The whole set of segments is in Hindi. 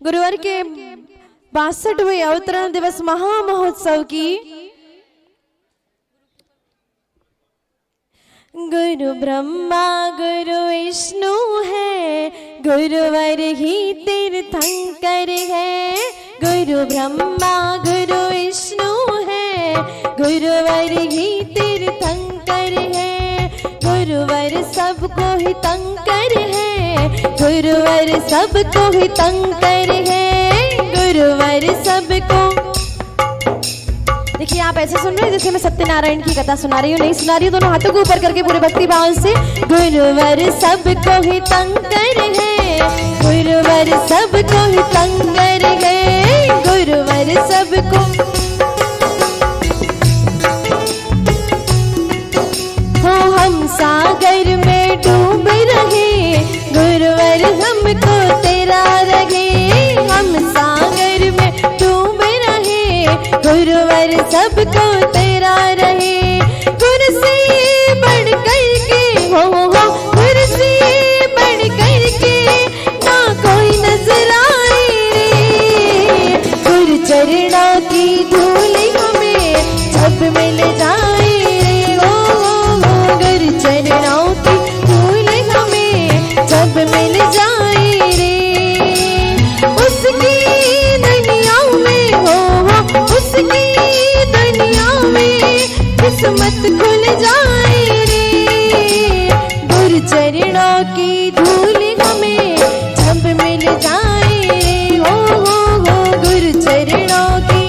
गुरुवार के 62वें अवतरण दिवस महामहोत्सव की गुरु ब्रह्मा गुरु विष्णु है, गुरुवर ही तीर्थंकर है। गुरु ब्रह्मा गुरु विष्णु है, गुरुवर ही तीर्थंकर है। गुरुवर सबको ही तंकर है, गुरुवर सबको ही तंकर है। गुरुवर सबको। देखिए आप ऐसे सुन रहे हैं जैसे मैं सत्यनारायण की कथा सुना रही हूँ, नहीं सुना रही हूँ। दोनों हाथों को ऊपर करके पूरे भक्ति भाव से। गुरुवर सबको ही तंकर है, गुरुवर सबको ही तंकर है। गुरुवर सबको। हो हम सागर में डूब रहे, गुरुवर हमको तेरा रहे। हम सागर में डूब रहे, गुरुवर सबको तेरा रहे। गुरु से बढ़ करके हो, गुरु से बढ़ करके ना कोई नजर आए रे। गुरु चरणों की धूल हमें जब मिल जाए रे। गुरु चरणों की धूल हमें जब मिल जाए रे। उसकी दुनिया में हो, उसकी दुनिया में किस्मत खुल जाए रे। गुरु चरणों की धूल हमें जब मिल जाए रे। हो गुरु चरणों की।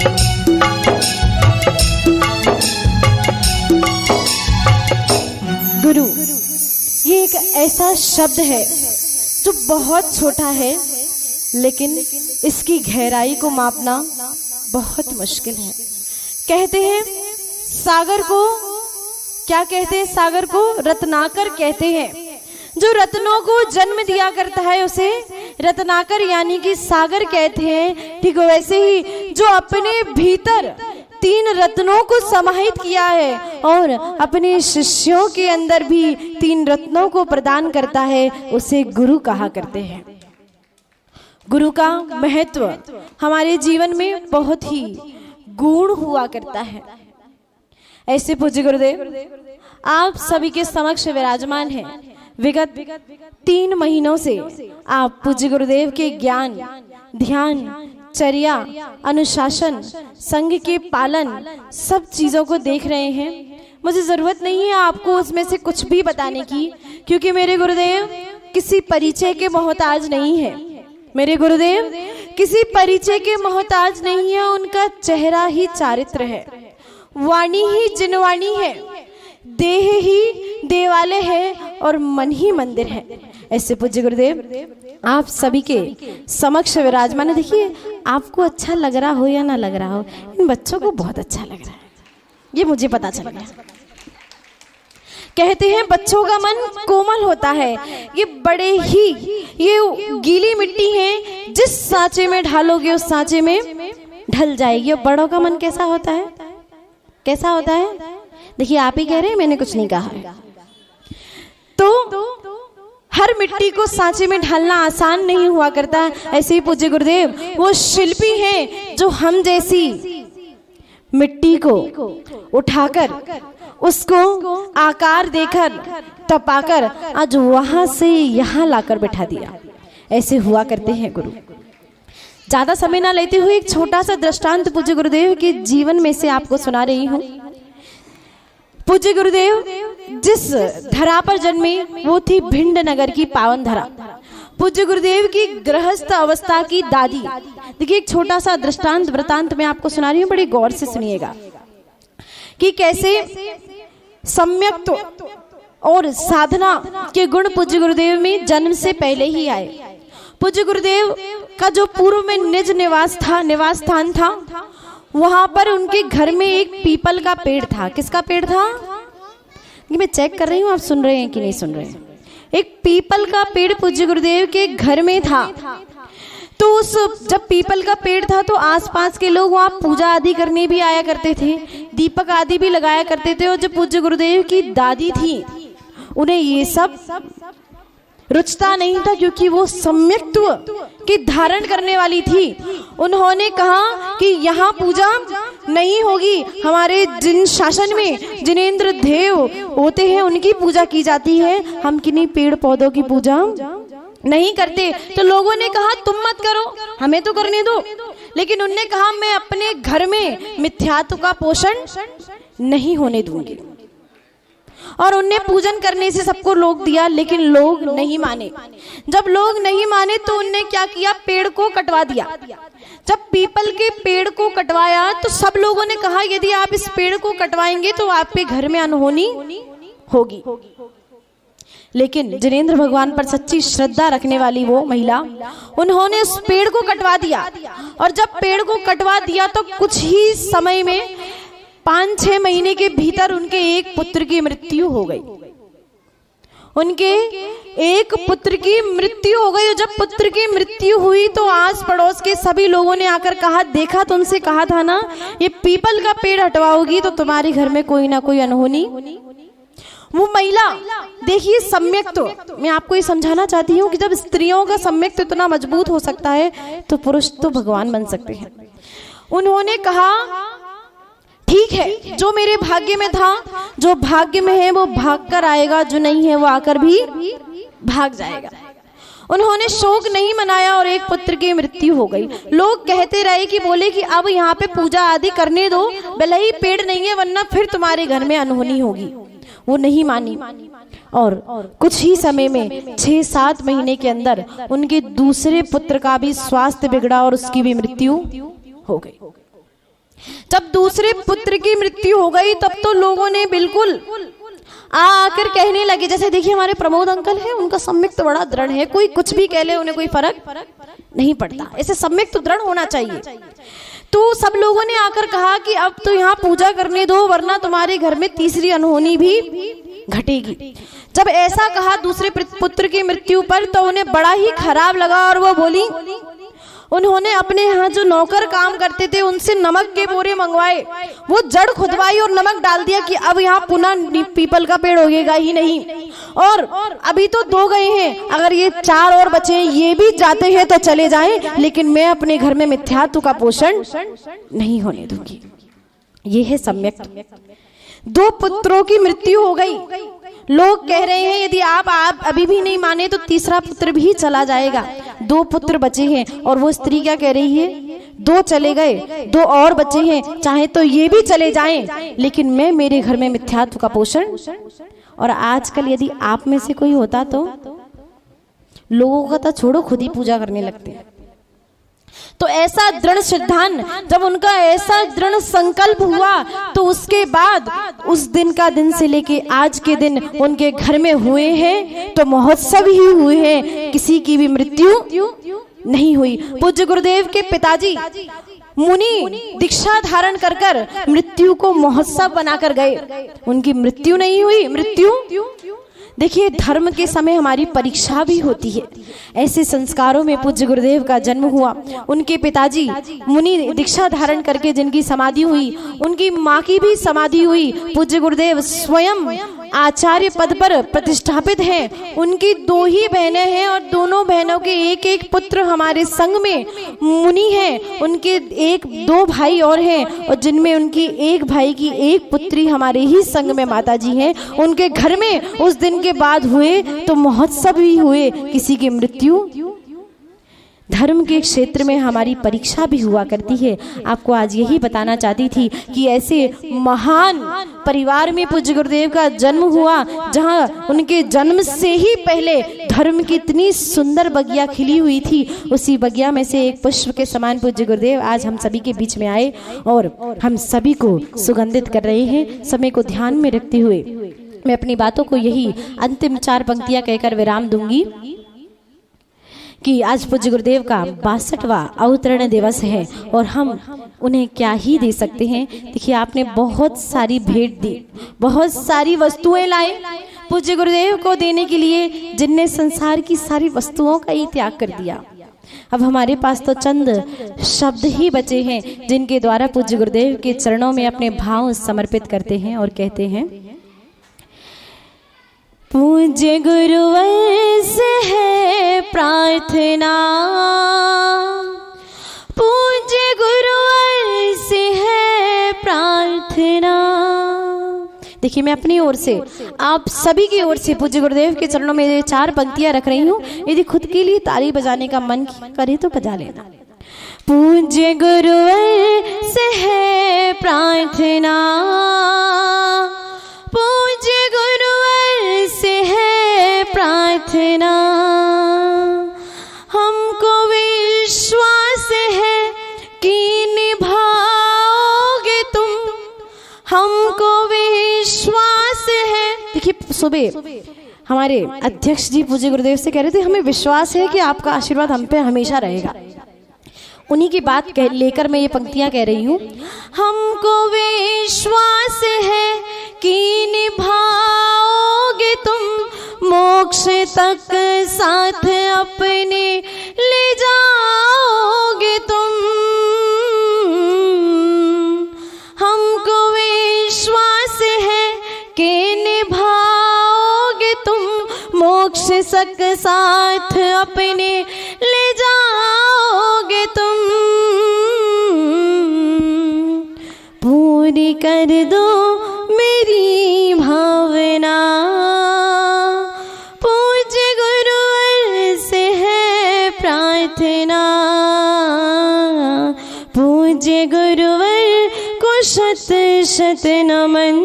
गुरु ये एक ऐसा शब्द है जो बहुत छोटा है, लेकिन इसकी गहराई को मापना बहुत मुश्किल है। कहते हैं सागर को, क्या कहते हैं? सागर को रत्नाकर कहते हैं। जो रत्नों को जन्म दिया करता है उसे रत्नाकर यानी कि सागर कहते हैं। ठीक वैसे ही जो अपने भीतर 3 रत्नों को समाहित किया है और अपने शिष्यों के अंदर भी 3 रत्नों को प्रदान करता है, उसे गुरु कहा करते हैं। गुरु का महत्व हमारे जीवन में बहुत ही गूढ़ हुआ करता है। ऐसे पूज्य गुरुदेव आप सभी के समक्ष विराजमान हैं। विगत 3 महीनों से आप पूज्य गुरुदेव के ज्ञान, ध्यान, चर्या, अनुशासन, संघ के पालन सब चीजों को देख रहे हैं। मुझे जरूरत नहीं है आपको उसमें से कुछ भी बताने की, क्योंकि मेरे गुरुदेव किसी परिचय के मोहताज नहीं है। मेरे गुरुदेव किसी परिचय के मोहताज नहीं है। उनका चेहरा ही चारित्र है, वाणी ही जिनवाणी है, देह ही देवालय है और मन ही मंदिर है। ऐसे पूज्य गुरुदेव आप सभी के समक्ष विराजमान है। देखिए आपको अच्छा लग रहा हो या ना लग रहा हो, इन बच्चों को बहुत अच्छा लग रहा है, ये मुझे पता चल गया। कहते हैं बच्चों का मन कोमल होता है। ये बड़े ही ये गीली मिट्टी है, जिस सांचे में ढालोगे उस सांचे में ढल जाएगी। और बड़ों का मन कैसा होता है? कैसा होता है? देखिए आप ही कह रहे हैं, मैंने कुछ नहीं कहा है। तो हर मिट्टी को सांचे में ढालना आसान नहीं हुआ करता। ऐसे ही पूज्य गुरुदेव वो शिल्पी हैं जो हम जैसी मिट्टी को उठाकर उसको आकार देकर तपाकर आज वहां से यहाँ लाकर बैठा दिया। ऐसे हुआ करते हैं गुरु। ज्यादा समय ना लेते हुए एक छोटा सा दृष्टांत पूज्य गुरुदेव के जीवन में से आपको सुना रही हूँ। पूज्य गुरुदेव जिस धरा पर जन्मे वो थी भिंड नगर की पावन धरा। पूज्य गुरुदेव की गृहस्थ अवस्था की दादी। देखिए एक छोटा सा दृष्टांत वृतांत मैं आपको सुना रही हूँ, बड़ी गौर से सुनिएगा कि कैसे सम्यक और साधना के गुण पूज्य गुरुदेव में जन्म से पहले ही आए। पूज्य गुरुदेव का जो पूर्व में निज निवास स्थान था, वहां पर उनके घर में एक पीपल का पेड़ था। किसका पेड़ था? मैं चेक कर रही हूँ आप सुन रहे हैं कि नहीं सुन रहे हैं। एक पीपल का पेड़ पूज्य गुरुदेव के घर में था। तो उस जब पीपल का पेड़ था तो आसपास के लोग वहाँ पूजा आदि करने भी आया करते थे, दीपक आदि भी लगाया करते थे। और जो पूज्य गुरुदेव की दादी थी उन्हें ये सब रुचता नहीं था, क्योंकि वो सम्यक्त्व की धारण करने वाली थी। उन्होंने कहा कि यहाँ पूजा नहीं होगी, हमारे जिन शासन में जिनेंद्र देव होते हैं उनकी पूजा की जाती है, हम किन्हीं पेड़ पौधों की पूजा नहीं करते। तो लोगों ने कहा तुम मत करो, हमें तो करने दो। लेकिन उनने कहा मैं अपने घर में मिथ्यात्व का पोषण नहीं होने दूंगी। और उनने पूजन करने से सबको रोक दिया, लेकिन लोग नहीं माने। जब लोग नहीं माने तो उनने क्या किया, पेड़ को कटवा दिया। जब पीपल के पेड़ को कटवाया तो सब लोगों ने कहा यदि आप इस पेड़ को कटवाएंगे तो आपके घर में अनहोनी होगी। लेकिन जिनेंद्र भगवान पर सच्ची श्रद्धा रखने वाली वो महिला, उन्होंने उस पेड़ को कटवा दिया। और जब पेड़ को कटवा दिया तो कुछ ही समय में 5-6 महीने के भीतर उनके एक पुत्र की मृत्यु हो गई। उनके एक पुत्र की मृत्यु हो गई। और जब पुत्र की मृत्यु हुई तो आस पड़ोस के सभी लोगों ने आकर कहा, देखा तुमसे कहा था ना ये पीपल का पेड़ हटवाओगी तो तुम्हारे घर में कोई ना कोई अनहोनी। वो महिला, देखिए सम्यक्त्व, मैं आपको ये समझाना चाहती हूँ कि जब स्त्रियों का सम्यक्त्व इतना मजबूत हो सकता है तो पुरुष तो भगवान बन सकते हैं। उन्होंने कहा ठीक है, जो मेरे भाग्य में था, जो भाग्य में है वो भाग कर आएगा, जो नहीं है वो आकर भी भाग जाएगा। उन्होंने शोक नहीं मनाया और एक पुत्र की मृत्यु हो गई। लोग कहते रहे कि बोले कि अब यहाँ पे पूजा आदि करने दो, भले ही पेड़ नहीं है वरना फिर तुम्हारे घर में अनहोनी होगी। वो नहीं मानी और कुछ ही समय में 6-7 महीने के अंदर उनके दूसरे पुत्र का भी स्वास्थ्य बिगड़ा और उसकी भी मृत्यु हो गई। जब दूसरे पुत्र की मृत्यु हो गई तब तो लोगों ने बिल्कुल आकर कहने लगे, जैसे देखिए हमारे प्रमोद अंकल हैं, उनका सम्यक तो बड़ा दृढ़ है, कोई कुछ भी कह ले उन्हें कोई फर्क नहीं पड़ता, ऐसे सम्यक तो दृढ़ होना चाहिए। तो सब लोगों ने आकर कहा कि अब तो यहाँ पूजा करने दो वरना तुम्हारे घर में तीसरी अनहोनी भी घटेगी। जब ऐसा कहा दूसरे पुत्र की मृत्यु पर तो उन्हें बड़ा ही खराब लगा और वो बोली, उन्होंने अपने यहाँ जो नौकर काम करते थे उनसे नमक के बोरे मंगवाए, वो जड़ खुदवाई और नमक डाल दिया कि अब यहाँ पुनः पीपल का पेड़ उगेगा ही नहीं। और अभी तो 2 गए हैं, अगर ये 4 और बचे हैं, ये भी जाते हैं तो चले जाएं, लेकिन मैं अपने घर में मिथ्यात्व का पोषण नहीं होने दूंगी। ये है सम्यक। 2 पुत्रों की मृत्यु हो गई। लोग कह रहे हैं यदि आप अभी भी नहीं माने तो तीसरा पुत्र भी चला जाएगा। 2 पुत्र बचे हैं और वो स्त्री क्या कह रही है, 2 चले गए, 2 और बचे हैं, चाहे तो ये भी चले जाएं, लेकिन मैं मेरे घर में मिथ्यात्व का पोषण। और आजकल यदि आप में से कोई होता तो लोगों का तो छोड़ो, खुद ही पूजा करने लगते हैं। तो ऐसा दृढ़ सिद्धांत, जब उनका ऐसा दृढ़ संकल्प हुआ तो उसके बाद उस दिन का दिन से लेके आज के दिन उनके घर में हुए हैं तो महोत्सव ही हुए हैं, किसी की भी मृत्यु नहीं हुई। पूज्य गुरुदेव के पिताजी मुनि दीक्षा धारण कर कर मृत्यु को महोत्सव बनाकर गए, उनकी मृत्यु नहीं हुई। मृत्यु देखिए, धर्म के समय हमारी परीक्षा भी होती है। ऐसे संस्कारों में पूज्य गुरुदेव का जन्म हुआ। उनके पिताजी मुनि दीक्षा धारण करके जिनकी समाधि हुई, उनकी माँ की भी समाधि हुई। पूज्य गुरुदेव स्वयं आचार्य पद पर प्रतिष्ठापित हैं। उनकी 2 ही बहनें हैं और दोनों बहनों के एक पुत्र हमारे संग में मुनि हैं। उनके 2 भाई और हैं और जिनमें उनकी एक भाई की एक पुत्री हमारे ही संग में माताजी हैं। उनके घर में उस दिन के बाद हुए तो महोत्सव भी हुए, किसी की मृत्यु। धर्म के क्षेत्र में हमारी परीक्षा भी हुआ करती है। आपको आज यही बताना चाहती थी कि ऐसे महान परिवार में पूज्य गुरुदेव का जन्म हुआ, जहां उनके जन्म से ही पहले धर्म की इतनी सुंदर बगिया खिली हुई थी। उसी बगिया में से एक पुष्प के समान पूज्य गुरुदेव आज हम सभी के बीच में आए और हम सभी को सुगंधित कर रहे हैं। समय को ध्यान में रखते हुए मैं अपनी बातों को यही अंतिम 4 पंक्तियां कहकर विराम दूंगी कि आज पूज्य गुरुदेव का 62वां अवतरण दिवस है और हम उन्हें क्या ही दे सकते हैं। देखिए, आपने बहुत सारी भेंट दी, बहुत सारी वस्तुएं लाए पूज्य गुरुदेव को देने के लिए, जिनने संसार की सारी वस्तुओं का ही त्याग कर दिया। अब हमारे पास तो चंद शब्द ही बचे हैं जिनके द्वारा पूज्य गुरुदेव के चरणों में अपने भाव समर्पित करते हैं और कहते हैं, पूज्य गुरुवर से प्रार्थना, पूज्य गुरुवर से है प्रार्थना। देखिए मैं अपनी ओर से, आप सभी की ओर से पूज्य गुरुदेव के चरणों में ये 4 पंक्तियां रख रही हूँ। यदि खुद के लिए ताली बजाने का मन करे तो बजा लेना। पूज्य गुरुवर से है प्रार्थना, पूज्य गुरुवर से है प्रार्थना, हमको विश्वास है कि निभाओगे तुम, हमको विश्वास है। देखिए सुबह हमारे अध्यक्ष जी पूज्य गुरुदेव से कह रहे थे हमें विश्वास है कि आपका आशीर्वाद हम पे हमेशा रहेगा। उन्हीं की बात लेकर मैं ये पंक्तियां कह रही हूँ। हमको विश्वास है कि निभाओगे तुम, मोक्ष तक साथ अपने ले जाओगे तुम, हमको विश्वास है कि निभाओगे तुम, मोक्ष तक साथ अपने ले जाओगे तुम, पूरी कर दो मेरी भावना, पूज्य गुरुवर से है प्रार्थना, पूज्य गुरुवर को शत शत नमन,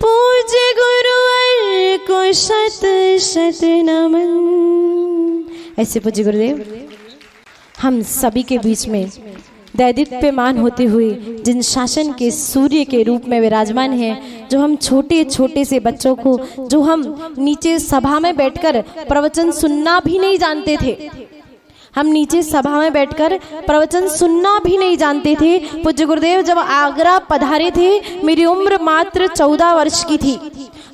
पूज्य गुरुवर को शत शत नमन। ऐसे पूज्य गुरुदेव हम सभी के बीच में दैदीप्यमान होते हुए जिन शासन के सूर्य के रूप में विराजमान हैं, जो हम छोटे छोटे से बच्चों को, जो हम नीचे सभा में बैठकर प्रवचन सुनना भी नहीं जानते थे, हम नीचे सभा में बैठकर प्रवचन सुनना भी नहीं जानते थे। पूज्य गुरुदेव जब आगरा पधारे थे, मेरी उम्र मात्र 14 वर्ष की थी।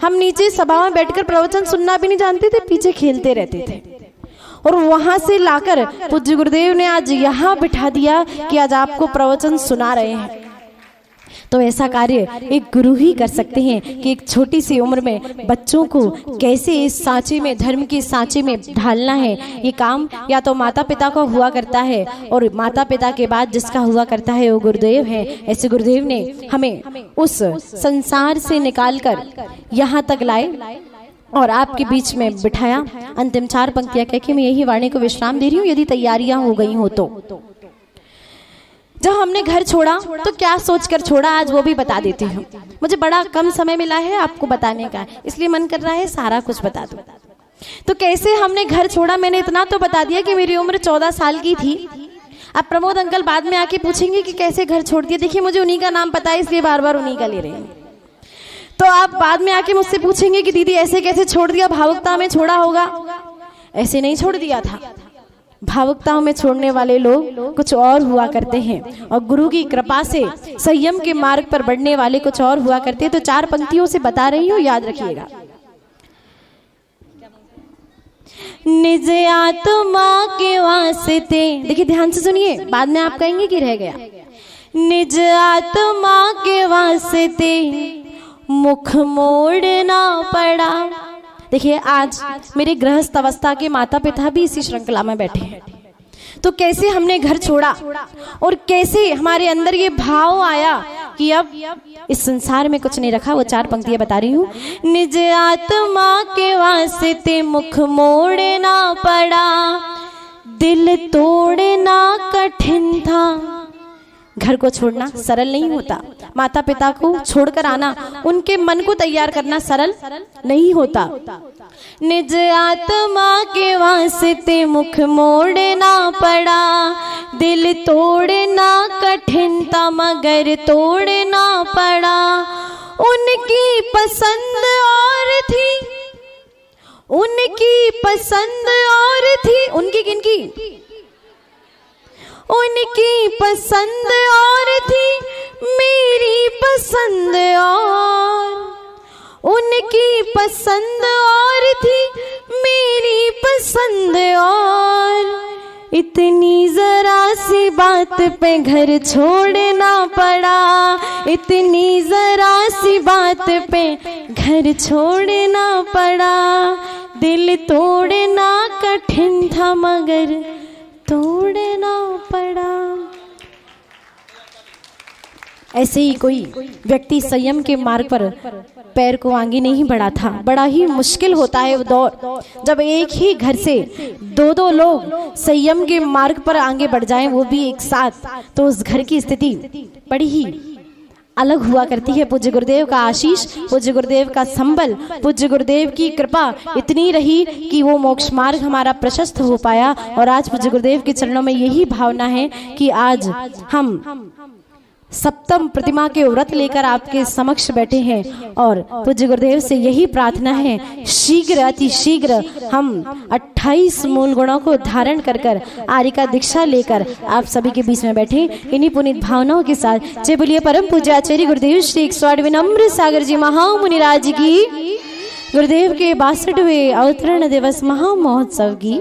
हम नीचे सभा में बैठकर प्रवचन सुनना भी नहीं जानते थे, पीछे खेलते रहते थे। और वहां से लाकर पूज्य गुरुदेव ने आज यहाँ बिठा दिया कि आज आपको प्रवचन सुना रहे हैं। तो ऐसा कार्य एक गुरु ही कर सकते हैं कि एक छोटी सी उम्र में बच्चों को कैसे इस सांचे में, धर्म के सांचे में ढालना है। ये काम या तो माता पिता का हुआ करता है, और माता पिता के बाद जिसका हुआ करता है वो गुरुदेव है। ऐसे गुरुदेव ने हमें उस संसार से निकालकर यहाँ तक लाए और आपके बीच में बिठाया। अंतिम 4 पंक्तियां कह के मैं यही वाणी को विश्राम दे रही हूँ। यदि तैयारियां हो गई हो तो जब हमने घर छोड़ा तो क्या सोचकर छोड़ा, आज वो भी बता देती हूँ। मुझे बड़ा कम समय मिला है आपको बताने का, इसलिए मन कर रहा है सारा कुछ बता दूं। तो कैसे हमने घर छोड़ा, मैंने इतना तो बता दिया कि मेरी उम्र 14 साल की थी। अब प्रमोद अंकल बाद में आके पूछेंगे कि कैसे घर छोड़ दिया। देखिए मुझे उन्हीं का नाम पता है, इसलिए बार बार उन्हीं का ले रही हूँ। तो आप बाद में आके मुझसे पूछेंगे कि दीदी ऐसे कैसे छोड़ दिया, भावुकता में छोड़ा होगा। ऐसे नहीं छोड़ दिया था। भावुकताओं में छोड़ने वाले लोग कुछ और हुआ करते हैं, और गुरु की कृपा से संयम के मार्ग पर बढ़ने वाले कुछ और हुआ करते हैं। तो 4 पंक्तियों से बता रही हूँ, याद रखिएगा। निज आत्मा के वास्ते, देखिए ध्यान से सुनिए, बाद में आप कहेंगे कि रह गया। निज आत्मा के वास्ते मुख मोड़ना पड़ा। देखिए आज मेरे गृहस्थ अवस्था के माता पिता भी इसी श्रृंखला में बैठे हैं। तो कैसे हमने घर छोड़ा और कैसे हमारे अंदर ये भाव आया कि अब इस संसार में कुछ नहीं रखा, वो 4 पंक्तियां बता रही हूँ। निज आत्मा के वास्ते मुख मोड़ना पड़ा, दिल तोड़ना कठिन था। घर को छोड़ना सरल नहीं होता, माता पिता को छोड़कर आना, उनके मन को तैयार करना सरल नहीं होता। निज आत्मा के वास्ते मुख मोड़ना पड़ा, दिल तोड़ना कठिन था मगर तोड़ना पड़ा। उनकी पसंद और थी, उनकी पसंद और थी, उनकी किनकी? उनकी पसंद और थी, मेरी पसंद और, उनकी पसंद और थी, मेरी पसंद और। इतनी जरा सी बात पे घर छोड़ना पड़ा, इतनी जरा सी बात पे घर छोड़ना पड़ा, दिल तोड़ना कठिन था मगर तोड़ना पड़ा। ऐसे ही कोई व्यक्ति संयम के मार्ग पर पैर को आगे नहीं बढ़ा था। बड़ा ही मुश्किल होता है वो दौर, जब एक ही घर से दो दो लोग संयम के मार्ग पर आगे बढ़ जाएं, वो भी एक साथ, तो उस घर की स्थिति बड़ी ही अलग हुआ करती है। पूज्य गुरुदेव का आशीष, पूज्य गुरुदेव का संबल, पूज्य गुरुदेव की कृपा इतनी रही कि वो मोक्ष मार्ग हमारा प्रशस्त हो पाया। और आज पूज्य गुरुदेव के चरणों में यही भावना है कि आज हम सप्तम प्रतिमा के व्रत लेकर आपके समक्ष बैठे हैं और पूज्य गुरुदेव से यही प्रार्थना है, शीघ्र अति शीघ्र हम 28 मूल गुणों को धारण कर कर आर्य का दीक्षा लेकर आप सभी के बीच में बैठे इन्हीं पुनीत भावनाओं के साथ। जय बोलिए परम पूज्य आचार्य गुरुदेव श्री 108 विनम्र सागर जी महामुनिराज की, गुरुदेव के 62वें अवतरण दिवस महामहोत्सव की